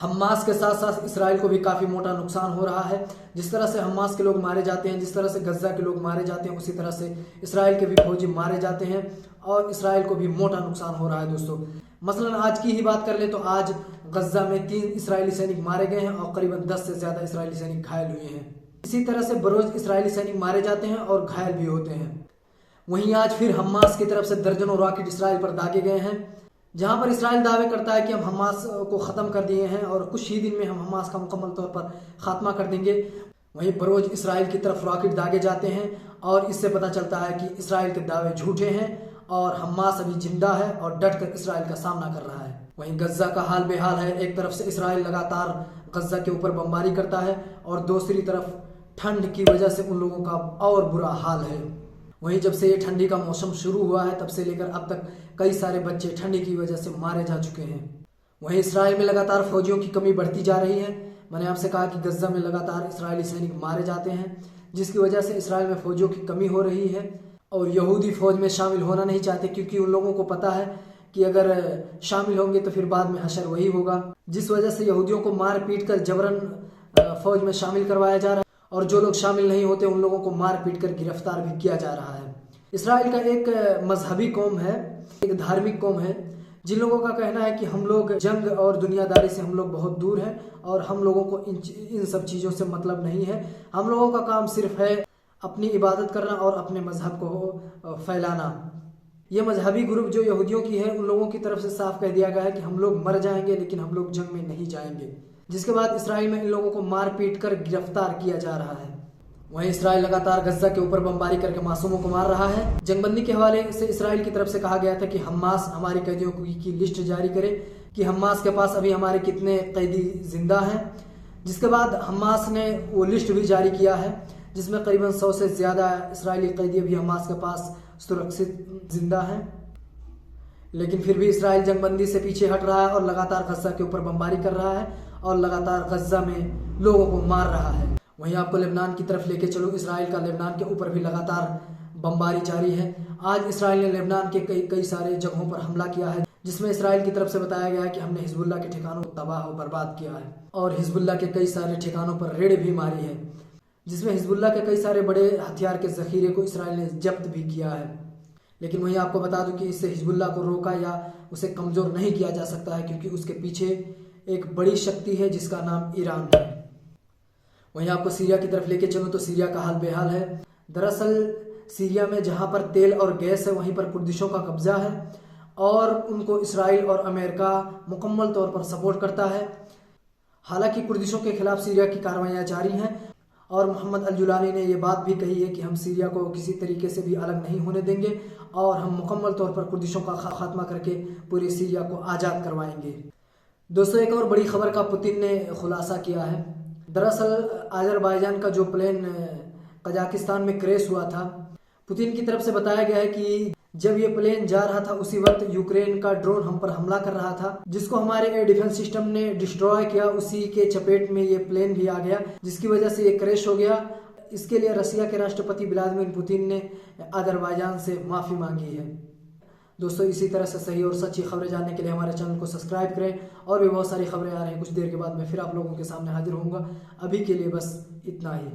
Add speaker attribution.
Speaker 1: Hamas के साथ साथ इसराइल को भी काफ़ी मोटा नुकसान हो रहा है। जिस तरह से हमास के लोग मारे जाते हैं, जिस तरह से गज्जा के लोग मारे जाते हैं, उसी तरह से इसराइल के भी फौजी मारे जाते हैं और इसराइल को भी मोटा नुकसान हो रहा है। दोस्तों, मसलन आज की ही बात कर ले तो आज गज्जा में 3 इसराइली सैनिक मारे गए हैं और करीबन 10 से ज़्यादा इसराइली सैनिक घायल हुए हैं। इसी तरह से बरोज इसराइली सैनिक मारे जाते हैं और घायल भी होते हैं। वहीं आज फिर हमास की तरफ से दर्जनों रॉकेट इसराइल पर दागे गए हैं, जहां पर इसराइल दावे करता है कि हम हमास को ख़त्म कर दिए हैं और कुछ ही दिन में हम हमास का मुकम्मल तौर पर खात्मा कर देंगे। वहीं बरोज इसराइल की तरफ रॉकेट दागे जाते हैं और इससे पता चलता है कि इसराइल के दावे झूठे हैं और हमास अभी जिंदा है और डटकर इसराइल का सामना कर रहा है। वहीं गज्जा का हाल बेहाल है। एक तरफ से इसराइल लगातार गज्जा के ऊपर बमबारी करता है और दूसरी तरफ ठंड की वजह से उन लोगों का और बुरा हाल है। वहीं जब से ये ठंडी का मौसम शुरू हुआ है तब से लेकर अब तक कई सारे बच्चे ठंडी की वजह से मारे जा चुके हैं। वहीं इसराइल में लगातार फौजियों की कमी बढ़ती जा रही है। मैंने आपसे कहा कि गज्जा में लगातार इसराइली सैनिक मारे जाते हैं, जिसकी वजह से इसराइल में फौजियों की कमी हो रही है और यहूदी फौज में शामिल होना नहीं चाहते, क्योंकि उन लोगों को पता है कि अगर शामिल होंगे तो फिर बाद में हशर वही होगा। जिस वजह से यहूदियों को मार पीट कर जबरन फौज में शामिल करवाया जा रहा है और जो लोग शामिल नहीं होते उन लोगों को मार पीट कर गिरफ्तार भी किया जा रहा है। इसराइल का एक मजहबी कौम है, एक धार्मिक कौम है, जिन लोगों का कहना है कि हम लोग जंग और दुनियादारी से हम लोग बहुत दूर हैं और हम लोगों को इन सब चीज़ों से मतलब नहीं है। हम लोगों का काम सिर्फ है अपनी इबादत करना और अपने मजहब को फैलाना। ये मजहबी ग्रुप जो यहूदियों की है, उन लोगों की तरफ से साफ कह दिया गया है कि हम लोग मर जाएंगे लेकिन हम लोग जंग में नहीं जाएंगे। जिसके बाद इसराइल में इन लोगों को मार पीट कर गिरफ्तार किया जा रहा है। वहीं इसराइल लगातार गज्जा के ऊपर बमबारी करके मासूमों को मार रहा है। जंगबंदी के हवाले से इसराइल की तरफ से कहा गया था कि हमास हमारी कैदियों की लिस्ट जारी करे कि हमास के पास अभी हमारे कितने कैदी जिंदा हैं। जिसके बाद हमास ने वो लिस्ट भी जारी किया है, जिसमें करीबन 100 से ज़्यादा इसराइली कैदी अभी हमास के पास सुरक्षित जिंदा हैं। लेकिन फिर भी इसराइल जंगबंदी से पीछे हट रहा है और लगातार गज्जा के ऊपर बमबारी कर रहा है और लगातार गज्जा में लोगों को मार रहा है। वहीं आपको लेबनान की तरफ लेके चलो। इसराइल का लेबनान के ऊपर भी लगातार बमबारी जारी है। आज इसराइल ने लेबनान के कई सारे जगहों पर हमला किया है, जिसमें इसराइल की तरफ से बताया गया है कि हमने हिजबुल्लाह के ठिकानों को तबाह और बर्बाद किया है और हिजबुल्लाह के कई सारे ठिकानों पर रेड भी मारी है, जिसमें हिजबुल्लाह के कई सारे बड़े हथियार के जखीरे को इसराइल ने जब्त भी किया है। लेकिन वहीं आपको बता दूं कि इससे हिजबुल्लाह को रोका या उसे कमज़ोर नहीं किया जा सकता है, क्योंकि उसके पीछे एक बड़ी शक्ति है जिसका नाम ईरान है। वहीं आपको सीरिया की तरफ लेके चलूँ तो सीरिया का हाल बेहाल है। दरअसल सीरिया में जहां पर तेल और गैस है वहीं पर कुर्दिशों का कब्जा है और उनको इसराइल और अमेरिका मुकम्मल तौर पर सपोर्ट करता है। हालांकि कुर्दिशों के खिलाफ सीरिया की कार्रवाइयाँ जारी हैं और मोहम्मद अल-जुलानी ने यह बात भी कही है कि हम सीरिया को किसी तरीके से भी अलग नहीं होने देंगे और हम मुकम्मल तौर पर कुर्दिशों का खात्मा करके पूरी सीरिया को आज़ाद करवाएंगे। दोस्तों, एक और बड़ी खबर का पुतिन ने खुलासा किया है। दरअसल अजरबैजान का जो प्लेन कजाकिस्तान में क्रैश हुआ था, पुतिन की तरफ से बताया गया है कि जब ये प्लेन जा रहा था उसी वक्त यूक्रेन का ड्रोन हम पर हमला कर रहा था, जिसको हमारे एयर डिफेंस सिस्टम ने डिस्ट्रॉय किया। उसी के चपेट में ये प्लेन भी आ गया, जिसकी वजह से ये क्रैश हो गया। इसके लिए रसिया के राष्ट्रपति व्लादिमीर पुतिन ने अजरबैजान से माफ़ी मांगी है। दोस्तों, इसी तरह से सही और सच्ची खबरें जानने के लिए हमारे चैनल को सब्सक्राइब करें। और भी बहुत सारी खबरें आ रही हैं, कुछ देर के बाद मैं फिर आप लोगों के सामने हाजिर होऊंगा। अभी के लिए बस इतना ही।